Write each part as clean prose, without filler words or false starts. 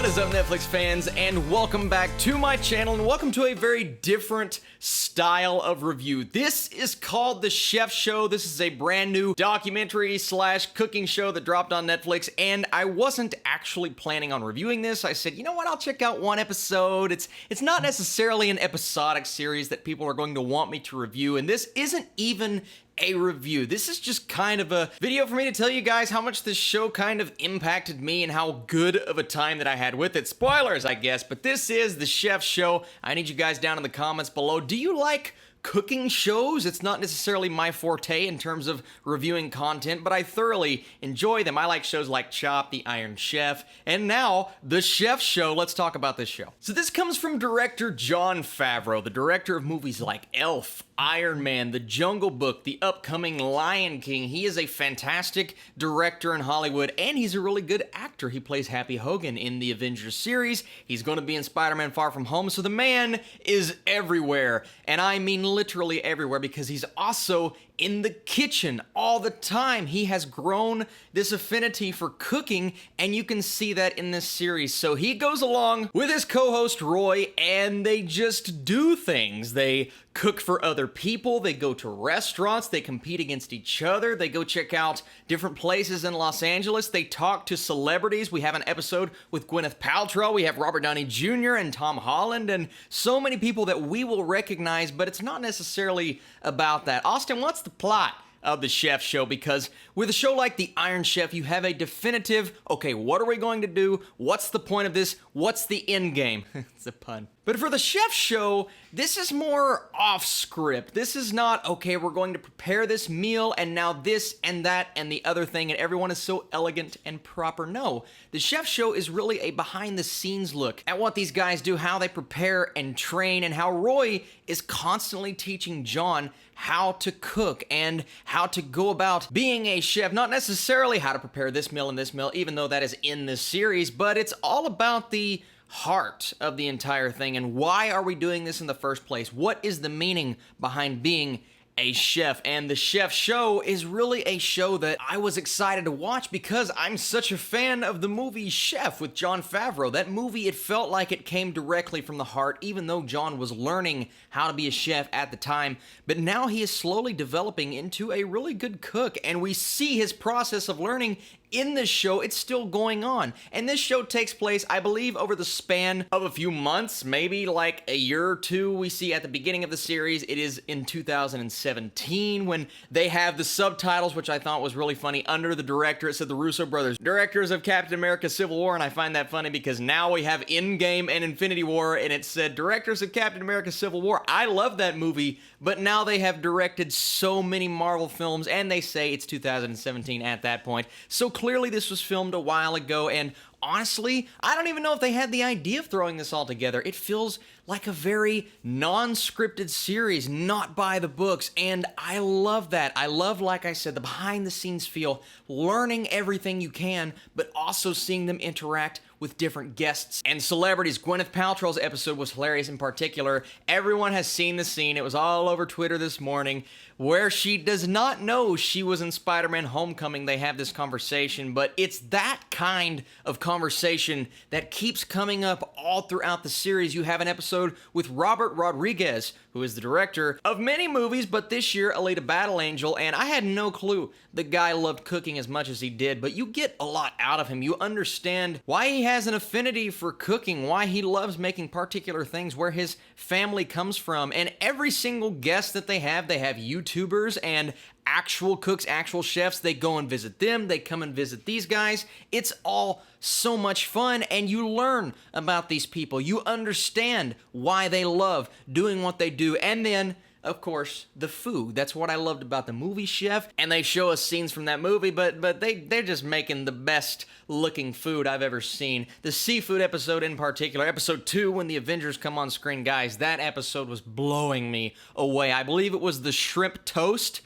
What is up, Netflix fans, and welcome back to my channel, and welcome to a very different style of review. This is called The Chef Show. This is a brand new documentary slash cooking show that dropped on Netflix, and I wasn't actually planning on reviewing this. I said, you know what, I'll check out one episode. It's not necessarily an episodic series that people are going to want me to review, and this isn't even a review. This is just kind of a video for me to tell you guys how much this show kind of impacted me and how good of a time that I had with it. Spoilers, I guess, but this is The Chef Show. I need you guys down in the comments below. Do you like cooking shows? It's not necessarily my forte in terms of reviewing content, but I thoroughly enjoy them. I like shows like Chopped, The Iron Chef, and now The Chef Show. Let's talk about this show. So this comes from director Jon Favreau, the director of movies like Elf, Iron Man, The Jungle Book, the upcoming Lion King. He is a fantastic director in Hollywood, and he's a really good actor. He plays Happy Hogan in the Avengers series. He's going to be in Spider-Man Far From Home, so the man is everywhere. And I mean literally everywhere, because he's also in the kitchen all the time. He has grown this affinity for cooking, and you can see that in this series. So he goes along with his co-host Roy, and they just do things. They cook for other people, they go to restaurants, they compete against each other, they go check out different places in Los Angeles, they talk to celebrities. We have an episode with Gwyneth Paltrow, we have Robert Downey Jr. and Tom Holland, and so many people that we will recognize, but it's not necessarily about that. Austin, what's the plot of The Chef Show? Because with a show like The Iron Chef, you have a definitive, okay, what are we going to do? What's the point of this? What's the end game? It's a pun. But for The Chef Show, this is more off script. This is not, okay, we're going to prepare this meal and now this and that and the other thing and everyone is so elegant and proper. No, The Chef Show is really a behind the scenes look at what these guys do, how they prepare and train, and how Roy is constantly teaching Jon how to cook and how to go about being a chef. Not necessarily how to prepare this meal and this meal, even though that is in this series, but it's all about the heart of the entire thing and why are we doing this in the first place? What is the meaning behind being a chef? And The Chef Show is really a show that I was excited to watch because I'm such a fan of the movie Chef with Jon Favreau. That movie, it felt like it came directly from the heart, even though Jon was learning how to be a chef at the time. But now he is slowly developing into a really good cook, and we see his process of learning in this show. It's still going on. And this show takes place, I believe, over the span of a few months, maybe like a year or two. We see at the beginning of the series, it is in 2017 when they have the subtitles, which I thought was really funny. Under the director, it said the Russo brothers, directors of Captain America Civil War, and I find that funny because now we have Endgame and Infinity War, and it said directors of Captain America Civil War. I love that movie, but now they have directed so many Marvel films, and they say it's 2017 at that point. So clearly this was filmed a while ago, and honestly, I don't even know if they had the idea of throwing this all together. It feels like a very non-scripted series, not by the books, and I love that. I love, like I said, the behind-the-scenes feel, learning everything you can, but also seeing them interact with different guests and celebrities. Gwyneth Paltrow's episode was hilarious in particular. Everyone has seen the scene. It was all over Twitter this morning where she does not know she was in Spider-Man Homecoming. They have this conversation, but it's that kind of conversation that keeps coming up all throughout the series. You have an episode with Robert Rodriguez, who is the director of many movies, but this year, Alita Battle Angel, and I had no clue the guy loved cooking as much as he did, but you get a lot out of him. You understand why he has an affinity for cooking, why he loves making particular things, where his family comes from, and every single guest that they have YouTubers and actual cooks, actual chefs. They go and visit them, they come and visit these guys. It's all so much fun, and you learn about these people. You understand why they love doing what they do, and then of course, the food. That's what I loved about the movie Chef, and they show us scenes from that movie, but they're just making the best looking food I've ever seen. The seafood episode in particular, episode 2, when the Avengers come on screen, guys, that episode was blowing me away. I believe it was the shrimp toast.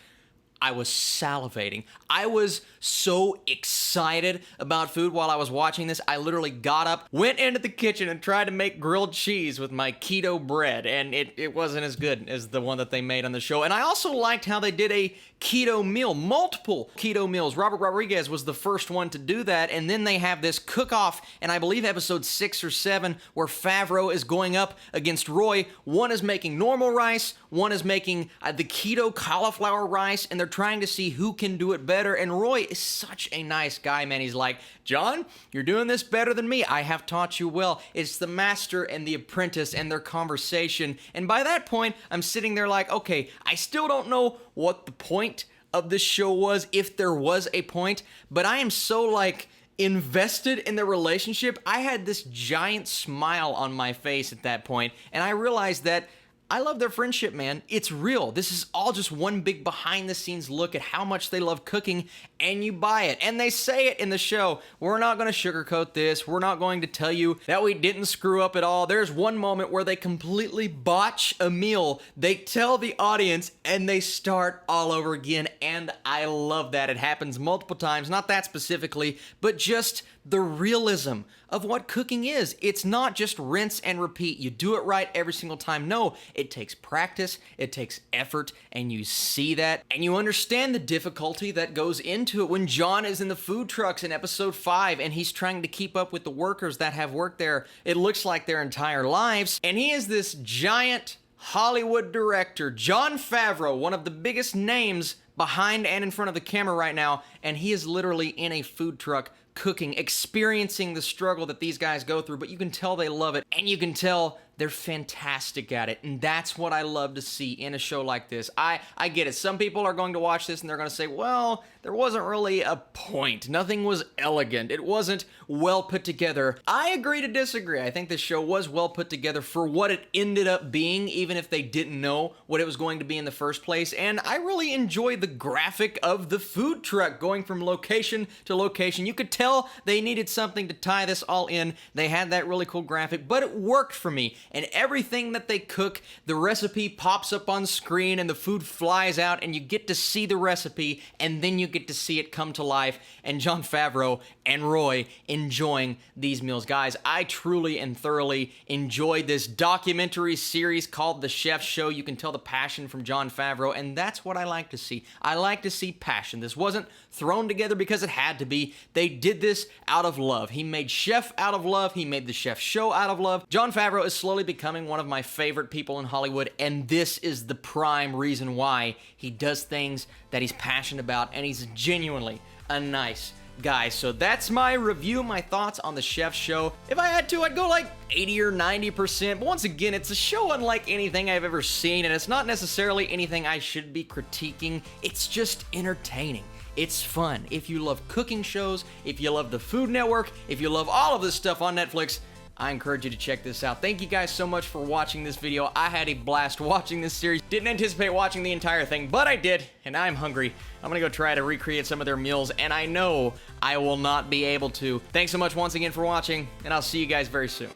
I was salivating. I was so excited about food while I was watching this. I literally got up, went into the kitchen, and tried to make grilled cheese with my keto bread, and it wasn't as good as the one that they made on the show. And I also liked how they did a keto meal, multiple keto meals. Robert Rodriguez was the first one to do that, and then they have this cook-off, and I believe episode 6 or 7, where Favreau is going up against Roy. One is making normal rice, one is making the keto cauliflower rice, and they're trying to see who can do it better. And Roy is such a nice guy, man. He's like, Jon, you're doing this better than me. I have taught you well. It's the master and the apprentice and their conversation. And by that point, I'm sitting there like, okay, I still don't know what the point of this show was, if there was a point, but I am so like invested in the relationship. I had this giant smile on my face at that point, and I realized that I love their friendship, man. It's real. This is all just one big behind-the-scenes look at how much they love cooking, and you buy it. And they say it in the show. We're not going to sugarcoat this. We're not going to tell you that we didn't screw up at all. There's one moment where they completely botch a meal. They tell the audience, and they start all over again, and I love that. It happens multiple times, not that specifically, but just the realism of what cooking is. It's not just rinse and repeat. You do it right every single time. No, it takes practice, it takes effort, and you see that, and you understand the difficulty that goes into it. When Jon is in the food trucks in episode 5, and he's trying to keep up with the workers that have worked there, it looks like their entire lives, and he is this giant Hollywood director, Jon Favreau, one of the biggest names behind and in front of the camera right now, and he is literally in a food truck cooking, experiencing the struggle that these guys go through, but you can tell they love it, and you can tell they're fantastic at it, and that's what I love to see in a show like this. I get it. Some people are going to watch this and they're going to say, well, there wasn't really a point. Nothing was elegant. It wasn't well put together. I agree to disagree. I think this show was well put together for what it ended up being, even if they didn't know what it was going to be in the first place, and I really enjoyed the graphic of the food truck going from location to location. You could tell they needed something to tie this all in. They had that really cool graphic, but it worked for me. And everything that they cook, the recipe pops up on screen and the food flies out and you get to see the recipe and then you get to see it come to life, and Jon Favreau and Roy enjoying these meals. Guys, I truly and thoroughly enjoyed this documentary series called The Chef Show. You can tell the passion from Jon Favreau, and that's what I like to see. I like to see passion. This wasn't thrown together because it had to be. They did this out of love. He made Chef out of love. He made The Chef Show out of love. Jon Favreau is slowly becoming one of my favorite people in Hollywood, and this is the prime reason why he does things that he's passionate about, and he's genuinely a nice guy. So that's my review, my thoughts on The Chef Show. If I had to, I'd go like 80 or 90%, but once again, it's a show unlike anything I've ever seen, and it's not necessarily anything I should be critiquing. It's just entertaining. It's fun. If you love cooking shows, if you love the Food Network, if you love all of this stuff on Netflix, I encourage you to check this out. Thank you guys so much for watching this video. I had a blast watching this series. Didn't anticipate watching the entire thing, but I did, and I'm hungry. I'm gonna go try to recreate some of their meals, and I know I will not be able to. Thanks so much once again for watching, and I'll see you guys very soon.